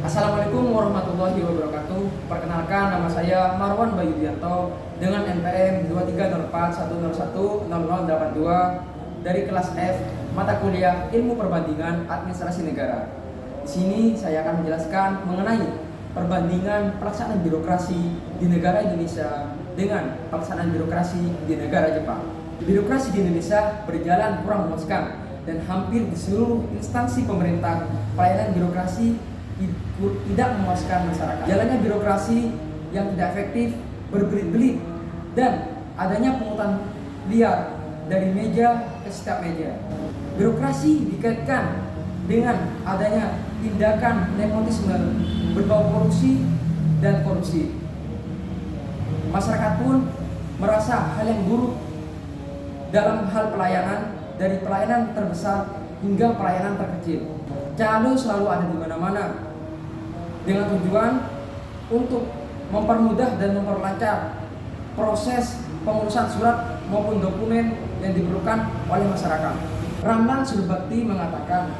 Assalamualaikum warahmatullahi wabarakatuh. Perkenalkan, nama saya Marwan Bayudianto dengan NPM 230410100082 dari kelas F mata kuliah Ilmu Perbandingan Administrasi Negara. Di sini saya akan menjelaskan mengenai perbandingan pelaksanaan birokrasi di negara Indonesia dengan pelaksanaan birokrasi di negara Jepang. Birokrasi di Indonesia berjalan kurang memuaskan dan hampir di seluruh instansi pemerintah pelayanan birokrasi tidak memuaskan masyarakat. Jalannya birokrasi yang tidak efektif, berbelit-belit, dan adanya pungutan liar dari meja ke setiap meja. Birokrasi dikaitkan dengan adanya tindakan nepotisme berbau korupsi dan korupsi. Masyarakat pun merasa hal yang buruk dalam hal pelayanan, dari pelayanan terbesar hingga pelayanan terkecil. Calo selalu ada di mana-mana dengan tujuan untuk mempermudah dan memperlancar proses pengurusan surat maupun dokumen yang diperlukan oleh masyarakat. Ramlan Surbakti mengatakan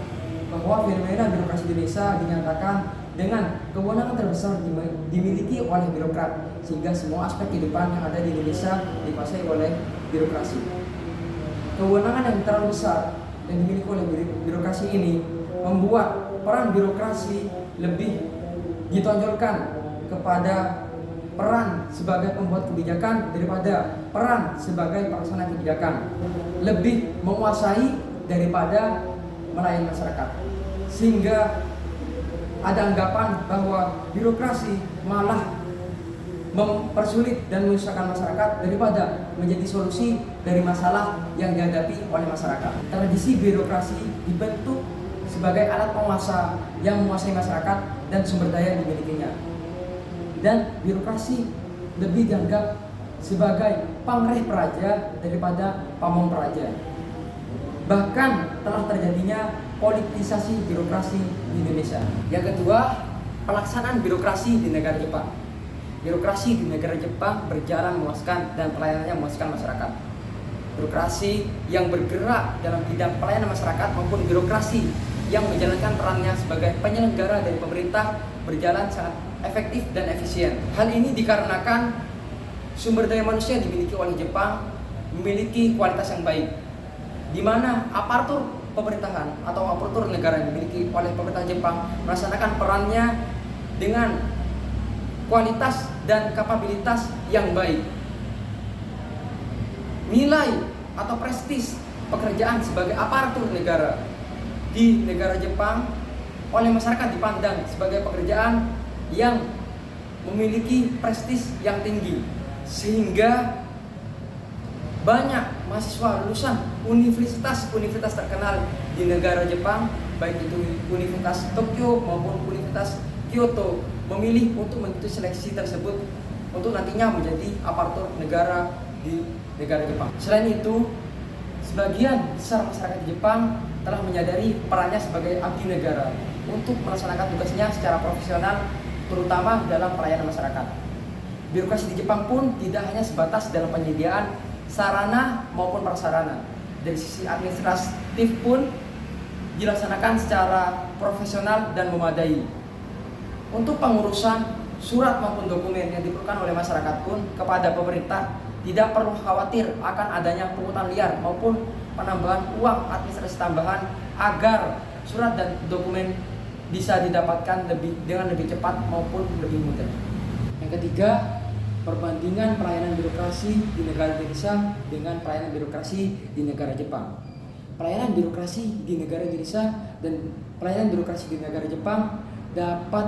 bahwa fenomena birokrasi Indonesia dinyatakan dengan kewenangan terbesar dimiliki oleh birokrat, sehingga semua aspek kehidupan yang ada di Indonesia dikuasai oleh birokrasi. Kewenangan yang terlalu besar yang dimiliki oleh birokrasi ini membuat peran birokrasi lebih ditonjolkan kepada peran sebagai pembuat kebijakan daripada peran sebagai pelaksana kebijakan, lebih menguasai daripada melayani masyarakat, sehingga ada anggapan bahwa birokrasi malah mempersulit dan menyusahkan masyarakat daripada menjadi solusi dari masalah yang dihadapi oleh masyarakat. Tradisi birokrasi dibentuk sebagai alat penguasa yang menguasai masyarakat dan sumber daya yang dimilikinya. Dan birokrasi lebih dianggap sebagai pamrih peraja daripada pamong peraja. Bahkan telah terjadinya politisasi birokrasi di Indonesia. Yang kedua, pelaksanaan birokrasi di negara Jepang. Birokrasi di negara Jepang berjalan memuaskan dan pelayanannya memuaskan masyarakat. Birokrasi yang bergerak dalam bidang pelayanan masyarakat maupun birokrasi yang menjalankan perannya sebagai penyelenggara dari pemerintah berjalan sangat efektif dan efisien. Hal ini dikarenakan sumber daya manusia yang dimiliki oleh Jepang memiliki kualitas yang baik, di mana aparatur pemerintahan atau aparatur negara yang dimiliki oleh pemerintah Jepang melaksanakan perannya dengan kualitas dan kapabilitas yang baik. Nilai atau prestis pekerjaan sebagai aparatur negara di negara Jepang oleh masyarakat dipandang sebagai pekerjaan yang memiliki prestis yang tinggi, sehingga banyak mahasiswa lulusan universitas terkenal di negara Jepang, baik itu Universitas Tokyo maupun Universitas Kyoto, memilih untuk mengikuti seleksi tersebut untuk nantinya menjadi aparatur negara di negara Jepang. Selain itu, sebagian besar masyarakat di Jepang telah menyadari perannya sebagai abdi negara untuk melaksanakan tugasnya secara profesional, terutama dalam pelayanan masyarakat. Birokrasi di Jepang pun tidak hanya sebatas dalam penyediaan sarana maupun prasarana. Dari sisi administratif pun dilaksanakan secara profesional dan memadai. Untuk pengurusan surat maupun dokumen yang diperlukan oleh masyarakat pun kepada pemerintah tidak perlu khawatir akan adanya pungutan liar maupun penambahan uang administrasi tambahan agar surat dan dokumen bisa didapatkan dengan lebih cepat maupun lebih mudah. Yang ketiga, perbandingan pelayanan birokrasi di negara Indonesia dengan pelayanan birokrasi di negara Jepang. Pelayanan birokrasi di negara Indonesia dan pelayanan birokrasi di negara Jepang dapat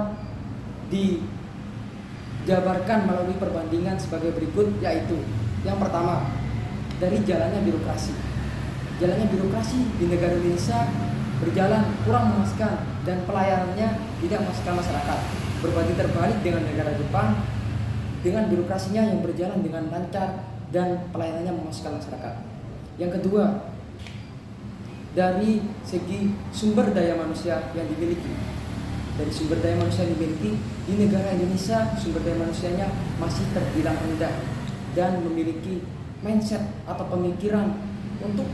dijabarkan melalui perbandingan sebagai berikut, yaitu yang pertama, dari jalannya birokrasi. Jalannya birokrasi di negara Indonesia berjalan kurang memuaskan dan pelayanannya tidak memuaskan masyarakat. Berbanding terbalik dengan negara Jepang, dengan birokrasinya yang berjalan dengan lancar dan pelayanannya memuaskan masyarakat. Yang kedua, dari segi sumber daya manusia yang dimiliki. Dari sumber daya manusia yang dimiliki di negara Indonesia, sumber daya manusianya masih terbilang rendah dan memiliki mindset atau pemikiran untuk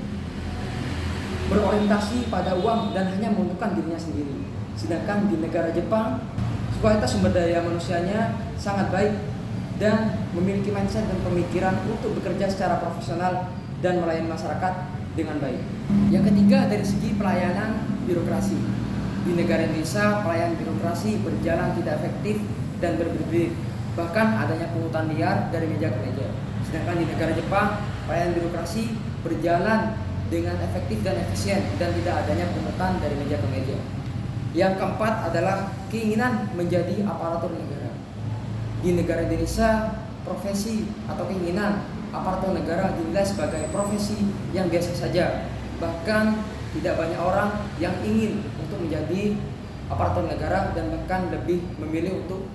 berorientasi pada uang dan hanya menentukan dirinya sendiri. Sedangkan di negara Jepang, kualitas sumber daya manusianya sangat baik dan memiliki mindset dan pemikiran untuk bekerja secara profesional dan melayani masyarakat dengan baik. Yang ketiga, dari segi pelayanan birokrasi. Di negara Indonesia, pelayanan birokrasi berjalan tidak efektif dan berbelit. Bahkan adanya pungutan liar dari meja ke meja. Sedangkan di negara Jepang, pelayanan birokrasi berjalan dengan efektif dan efisien dan tidak adanya pungutan dari meja ke meja. Yang keempat adalah keinginan menjadi aparatur negara. Di negara Indonesia, profesi atau keinginan aparatur negara dinilai sebagai profesi yang biasa saja. Bahkan tidak banyak orang yang ingin untuk menjadi aparatur negara dan bahkan lebih memilih untuk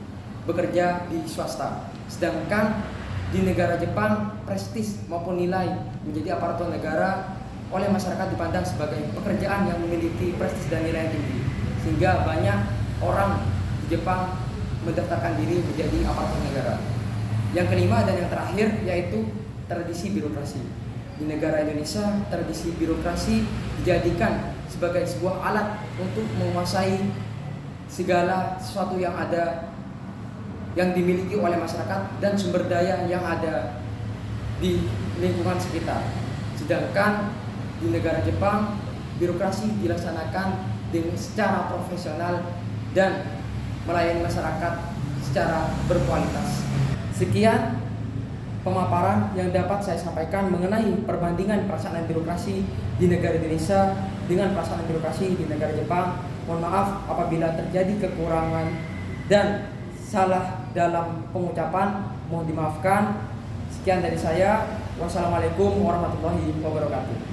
bekerja di swasta. Sedangkan di negara Jepang, prestis maupun nilai menjadi aparatur negara oleh masyarakat dipandang sebagai pekerjaan yang memiliki prestis dan nilai yang tinggi, sehingga banyak orang di Jepang mendaftarkan diri menjadi aparatur negara. Yang kelima dan yang terakhir yaitu tradisi birokrasi. Di negara Indonesia, tradisi birokrasi dijadikan sebagai sebuah alat untuk menguasai segala sesuatu yang ada, yang dimiliki oleh masyarakat dan sumber daya yang ada di lingkungan sekitar. Sedangkan di negara Jepang, birokrasi dilaksanakan dengan secara profesional dan melayani masyarakat secara berkualitas. Sekian pemaparan yang dapat saya sampaikan mengenai perbandingan pelaksanaan birokrasi di negara Indonesia dengan pelaksanaan birokrasi di negara Jepang. Mohon maaf apabila terjadi kekurangan dan salah dalam pengucapan, mohon dimaafkan. Sekian dari saya. Wassalamualaikum warahmatullahi wabarakatuh.